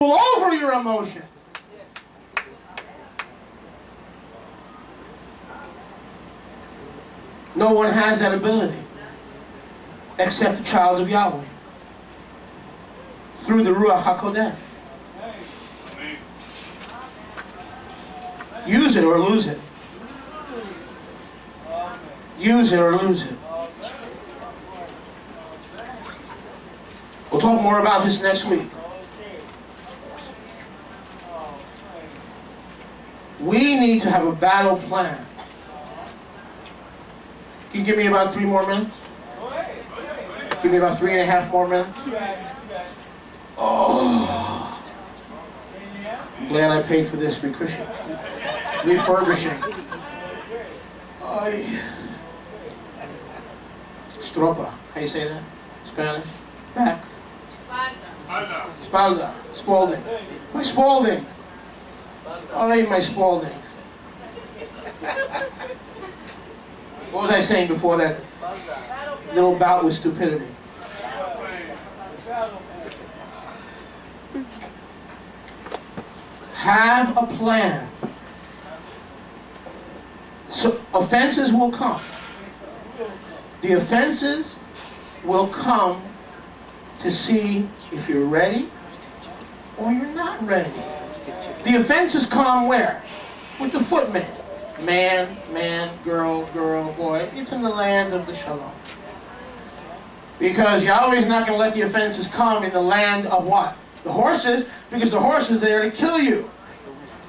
over your emotions. No one has that ability except the child of Yahweh through the Ruach HaKodesh. Use it or lose it. Use it or lose it. We'll talk more about this next week. We need to have a battle plan. Can you give me about 3 more minutes? Give me about 3.5 more minutes? Oh. I'm glad I paid for this refurbishing. Stropa. How you say that? Spanish? Back. Spalda. Spalding. My Spalding. Ay, my Spalding. What was I saying before that little bout with stupidity? Have a plan. So offenses will come. The offenses will come to see if you're ready or you're not ready. The offenses come where? With the footmen. Man, girl, boy. It's in the land of the shalom. Because Yahweh's not going to let the offenses come in the land of what? The horses, because the horses are there to kill you.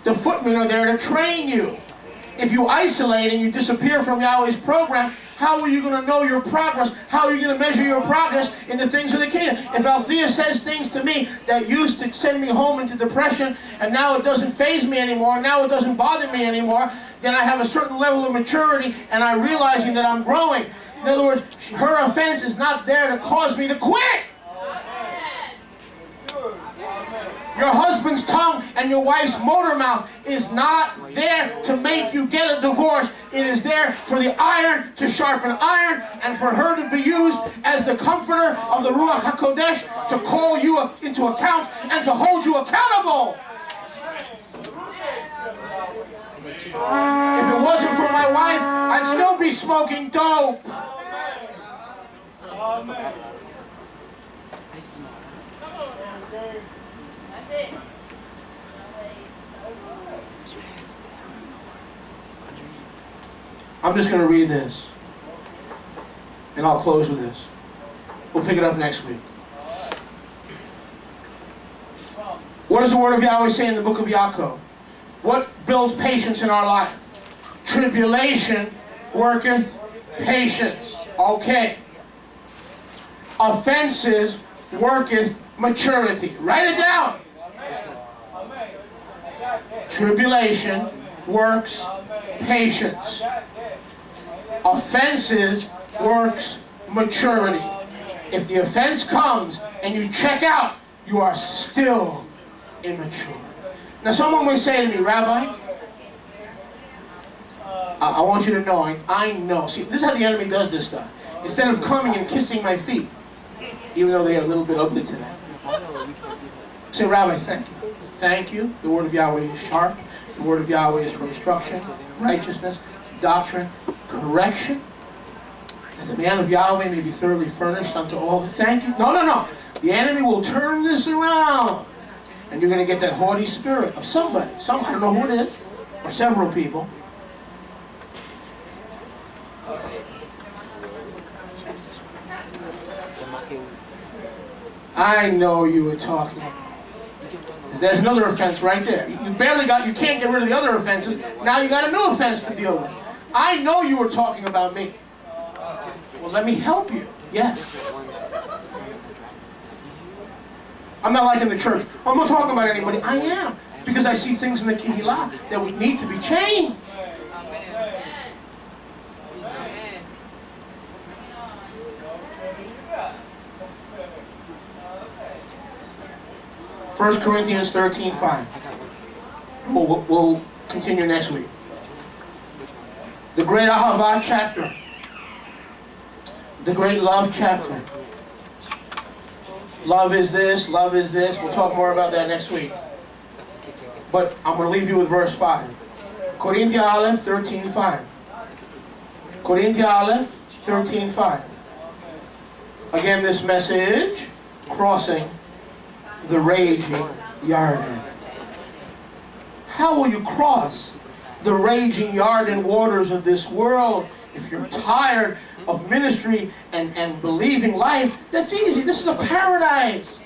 The footmen are there to train you. If you isolate and you disappear from Yahweh's program, how are you going to know your progress? How are you going to measure your progress in the things of the kingdom? If Althea says things to me that used to send me home into depression, and now it doesn't faze me anymore, now it doesn't bother me anymore, then I have a certain level of maturity, and I'm realizing that I'm growing. In other words, her offense is not there to cause me to quit. Your husband's tongue and your wife's motor mouth is not there to make you get a divorce. It is there for the iron to sharpen iron and for her to be used as the comforter of the Ruach HaKodesh to call you into account and to hold you accountable. If it wasn't for my wife, I'd still be smoking dope. Amen. I'm just going to read this, and I'll close with this. We'll pick it up next week. What does the word of Yahweh say in the book of Yaakov? What builds patience in our life? Tribulation worketh patience. Okay. Offenses worketh maturity. Write it down. Tribulation works patience. Offenses works maturity. If the offense comes and you check out, you are still immature. Now someone may say to me, Rabbi, I want you to know, I know. See, this is how the enemy does this stuff. Instead of coming and kissing my feet, even though they are a little bit ugly today, say, Rabbi, thank you. Thank you. The word of Yahweh is sharp. The word of Yahweh is for instruction, righteousness, doctrine, correction, that the man of Yahweh may be thoroughly furnished unto all. Thank you. No. The enemy will turn this around. And you're going to get that haughty spirit of somebody. I don't know who it is. Or several people. I know you were talking. There's another offense right there. You can't get rid of the other offenses. Now you got a new offense to deal with. I know you were talking about me. Well, let me help you. Yes. I'm not like in the church. I'm not talking about anybody. I am. Because I see things in the Kehillah that we need to be changed. 1 Corinthians 13:5. We'll continue next week. The great Ahavah chapter. The great love chapter. Love is this, love is this. We'll talk more about that next week. But I'm going to leave you with verse 5. Corinthians Aleph 13:5. Corinthians Aleph 13:5. Again, this message, crossing the raging Yarden. How will you cross the raging Yarden waters of this world if you're tired of ministry and believing life? That's easy. This is a paradise.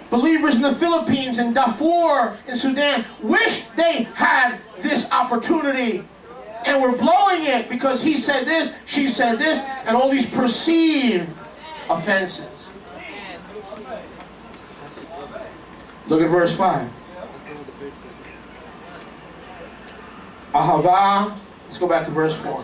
Believers in the Philippines and Darfur in Sudan wish they had this opportunity. And we're blowing it because he said this, she said this, and all these perceived offenses. Look at verse 5. Ahava, let's go back to verse 4.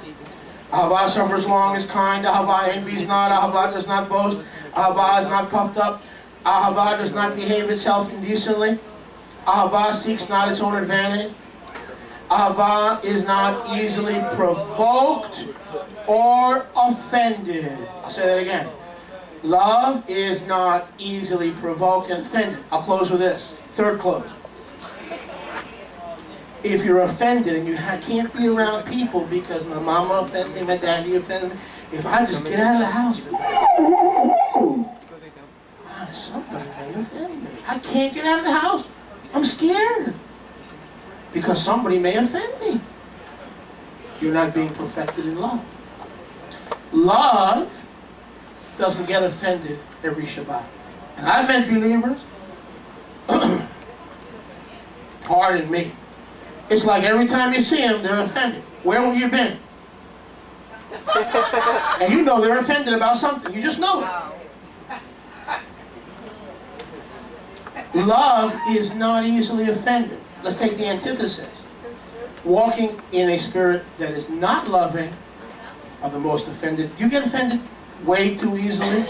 Ahava suffers long, is kind. Ahava envies not. Ahava does not boast. Ahava is not puffed up. Ahava does not behave itself indecently. Ahava seeks not its own advantage. Ahava is not easily provoked or offended. I'll say that again. Love is not easily provoked and offended. I'll close with this. Third close. If you're offended and you can't be around people because my mama offended me, my daddy offended me, if I just get out of the house, somebody may offend me. I can't get out of the house. I'm scared because somebody may offend me. You're not being perfected in love. Love doesn't get offended every Shabbat. And I've met believers, pardon me, it's like every time you see them, they're offended. Where have you been? And you know they're offended about something. You just know it. Love is not easily offended. Let's take the antithesis. Walking in a spirit that is not loving are the most offended. You get offended way too easily.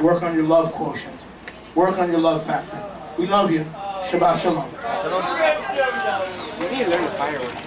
Work on your love quotient. Work on your love factor. We love you. Shabbat Shalom. You need to learn the fireworks.